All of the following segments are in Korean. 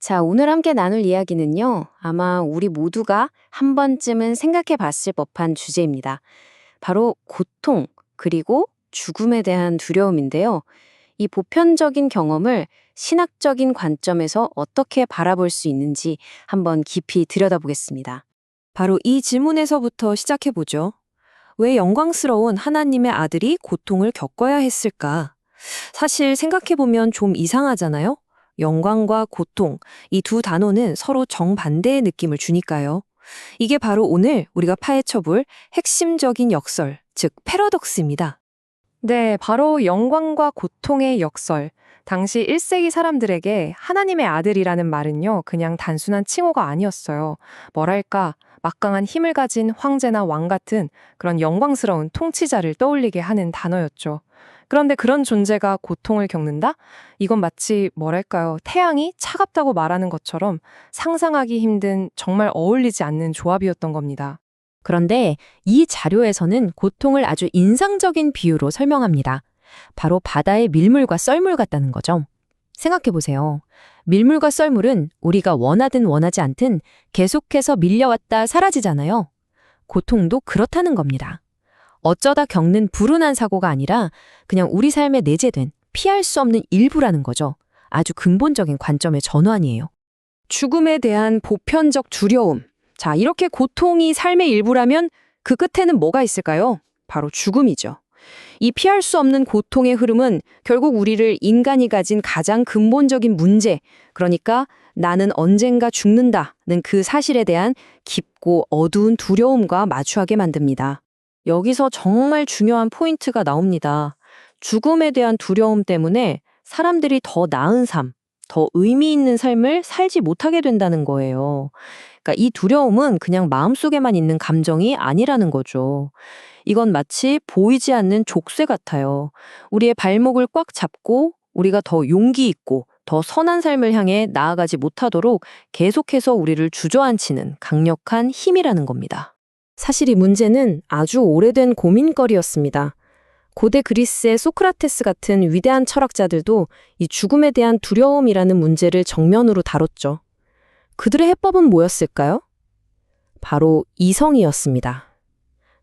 자, 오늘 함께 나눌 이야기는요, 아마 우리 모두가 한 번쯤은 생각해 봤을 법한 주제입니다. 바로 고통, 그리고 죽음에 대한 두려움인데요. 이 보편적인 경험을 신학적인 관점에서 어떻게 바라볼 수 있는지 한번 깊이 들여다보겠습니다. 바로 이 질문에서부터 시작해보죠. 왜 영광스러운 하나님의 아들이 고통을 겪어야 했을까? 사실 생각해보면 좀 이상하잖아요? 영광과 고통, 이 두 단어는 서로 정반대의 느낌을 주니까요. 이게 바로 오늘 우리가 파헤쳐볼 핵심적인 역설, 즉 패러독스입니다. 네, 바로 영광과 고통의 역설. 당시 1세기 사람들에게 하나님의 아들이라는 말은요, 그냥 단순한 칭호가 아니었어요. 뭐랄까, 막강한 힘을 가진 황제나 왕 같은 그런 영광스러운 통치자를 떠올리게 하는 단어였죠. 그런데 그런 존재가 고통을 겪는다? 이건 마치 뭐랄까요, 태양이 차갑다고 말하는 것처럼 상상하기 힘든 정말 어울리지 않는 조합이었던 겁니다. 그런데 이 자료에서는 고통을 아주 인상적인 비유로 설명합니다. 바로 바다의 밀물과 썰물 같다는 거죠. 생각해보세요. 밀물과 썰물은 우리가 원하든 원하지 않든 계속해서 밀려왔다 사라지잖아요. 고통도 그렇다는 겁니다. 어쩌다 겪는 불운한 사고가 아니라 그냥 우리 삶에 내재된 피할 수 없는 일부라는 거죠. 아주 근본적인 관점의 전환이에요. 죽음에 대한 보편적 두려움. 자, 이렇게 고통이 삶의 일부라면 그 끝에는 뭐가 있을까요? 바로 죽음이죠. 이 피할 수 없는 고통의 흐름은 결국 우리를 인간이 가진 가장 근본적인 문제, 그러니까 나는 언젠가 죽는다는 그 사실에 대한 깊고 어두운 두려움과 마주하게 만듭니다. 여기서 정말 중요한 포인트가 나옵니다. 죽음에 대한 두려움 때문에 사람들이 더 나은 삶, 더 의미 있는 삶을 살지 못하게 된다는 거예요. 그러니까 이 두려움은 그냥 마음속에만 있는 감정이 아니라는 거죠. 이건 마치 보이지 않는 족쇄 같아요. 우리의 발목을 꽉 잡고 우리가 더 용기 있고 더 선한 삶을 향해 나아가지 못하도록 계속해서 우리를 주저앉히는 강력한 힘이라는 겁니다. 사실 이 문제는 아주 오래된 고민거리였습니다. 고대 그리스의 소크라테스 같은 위대한 철학자들도 이 죽음에 대한 두려움이라는 문제를 정면으로 다뤘죠. 그들의 해법은 뭐였을까요? 바로 이성이었습니다.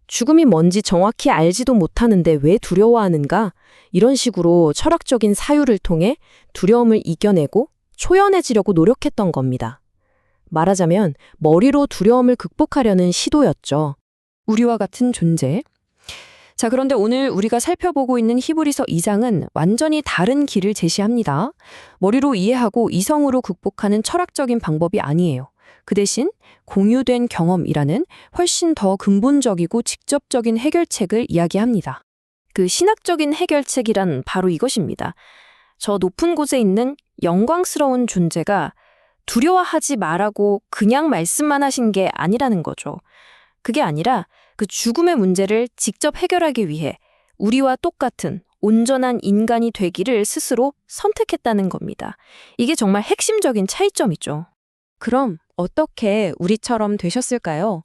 죽음이 뭔지 정확히 알지도 못하는데 왜 두려워하는가? 이런 식으로 철학적인 사유를 통해 두려움을 이겨내고 초연해지려고 노력했던 겁니다. 말하자면 머리로 두려움을 극복하려는 시도였죠. 우리와 같은 존재. 자, 그런데 오늘 우리가 살펴보고 있는 히브리서 2장은 완전히 다른 길을 제시합니다. 머리로 이해하고 이성으로 극복하는 철학적인 방법이 아니에요. 그 대신 공유된 경험이라는 훨씬 더 근본적이고 직접적인 해결책을 이야기합니다. 그 신학적인 해결책이란 바로 이것입니다. 저 높은 곳에 있는 영광스러운 존재가 두려워하지 말라고 그냥 말씀만 하신 게 아니라는 거죠. 그게 아니라 그 죽음의 문제를 직접 해결하기 위해 우리와 똑같은 온전한 인간이 되기를 스스로 선택했다는 겁니다. 이게 정말 핵심적인 차이점이죠. 그럼 어떻게 우리처럼 되셨을까요?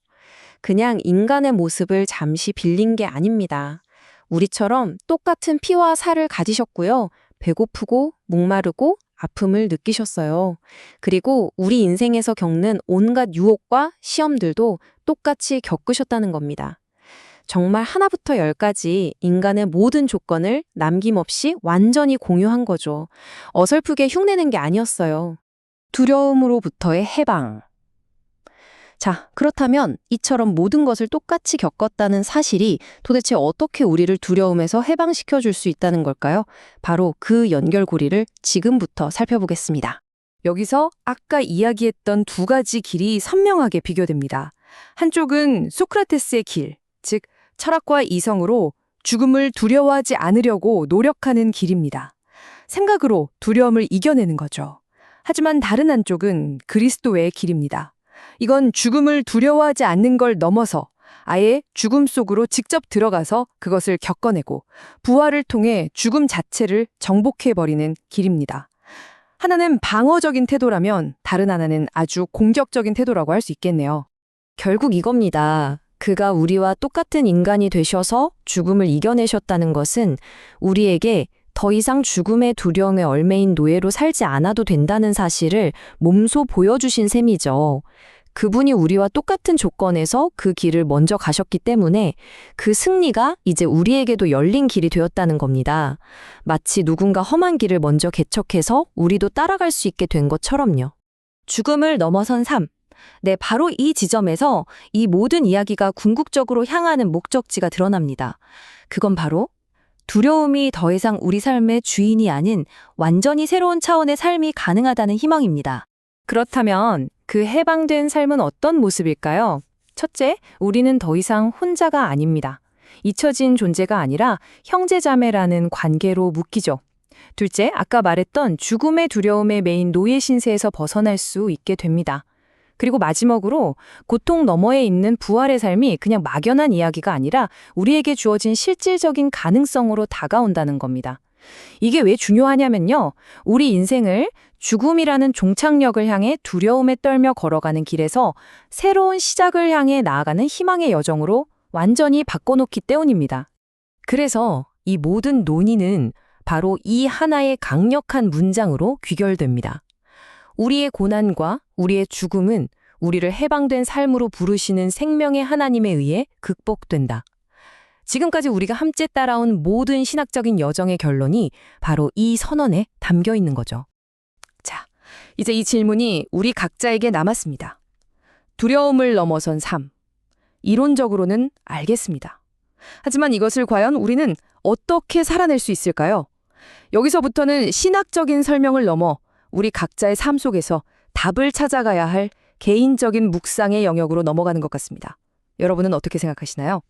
그냥 인간의 모습을 잠시 빌린 게 아닙니다. 우리처럼 똑같은 피와 살을 가지셨고요. 배고프고 목마르고 아픔을 느끼셨어요. 그리고 우리 인생에서 겪는 온갖 유혹과 시험들도 똑같이 겪으셨다는 겁니다. 정말 하나부터 열까지 인간의 모든 조건을 남김없이 완전히 공유한 거죠. 어설프게 흉내낸 게 아니었어요. 두려움으로부터의 해방. 자, 그렇다면 이처럼 모든 것을 똑같이 겪었다는 사실이 도대체 어떻게 우리를 두려움에서 해방시켜 줄 수 있다는 걸까요? 바로 그 연결고리를 지금부터 살펴보겠습니다. 여기서 아까 이야기했던 두 가지 길이 선명하게 비교됩니다. 한쪽은 소크라테스의 길, 즉 철학과 이성으로 죽음을 두려워하지 않으려고 노력하는 길입니다. 생각으로 두려움을 이겨내는 거죠. 하지만 다른 한쪽은 그리스도의 길입니다. 이건 죽음을 두려워하지 않는 걸 넘어서 아예 죽음 속으로 직접 들어가서 그것을 겪어내고 부활을 통해 죽음 자체를 정복해버리는 길입니다. 하나는 방어적인 태도라면 다른 하나는 아주 공격적인 태도라고 할 수 있겠네요. 결국 이겁니다. 그가 우리와 똑같은 인간이 되셔서 죽음을 이겨내셨다는 것은 우리에게 더 이상 죽음의 두려움에 얽매인 노예로 살지 않아도 된다는 사실을 몸소 보여주신 셈이죠. 그분이 우리와 똑같은 조건에서 그 길을 먼저 가셨기 때문에 그 승리가 이제 우리에게도 열린 길이 되었다는 겁니다. 마치 누군가 험한 길을 먼저 개척해서 우리도 따라갈 수 있게 된 것처럼요. 죽음을 넘어선 삶. 네, 바로 이 지점에서 이 모든 이야기가 궁극적으로 향하는 목적지가 드러납니다. 그건 바로 두려움이 더 이상 우리 삶의 주인이 아닌 완전히 새로운 차원의 삶이 가능하다는 희망입니다. 그렇다면 그 해방된 삶은 어떤 모습일까요? 첫째, 우리는 더 이상 혼자가 아닙니다. 잊혀진 존재가 아니라 형제자매라는 관계로 묶이죠. 둘째, 아까 말했던 죽음의 두려움의 메인 노예 신세에서 벗어날 수 있게 됩니다. 그리고 마지막으로 고통 너머에 있는 부활의 삶이 그냥 막연한 이야기가 아니라 우리에게 주어진 실질적인 가능성으로 다가온다는 겁니다. 이게 왜 중요하냐면요. 우리 인생을 죽음이라는 종착역을 향해 두려움에 떨며 걸어가는 길에서 새로운 시작을 향해 나아가는 희망의 여정으로 완전히 바꿔놓기 때문입니다. 그래서 이 모든 논의는 바로 이 하나의 강력한 문장으로 귀결됩니다. 우리의 고난과 우리의 죽음은 우리를 해방된 삶으로 부르시는 생명의 하나님에 의해 극복된다. 지금까지 우리가 함께 따라온 모든 신학적인 여정의 결론이 바로 이 선언에 담겨 있는 거죠. 자, 이제 이 질문이 우리 각자에게 남았습니다. 두려움을 넘어선 삶. 이론적으로는 알겠습니다. 하지만 이것을 과연 우리는 어떻게 살아낼 수 있을까요? 여기서부터는 신학적인 설명을 넘어 우리 각자의 삶 속에서 답을 찾아가야 할 개인적인 묵상의 영역으로 넘어가는 것 같습니다. 여러분은 어떻게 생각하시나요?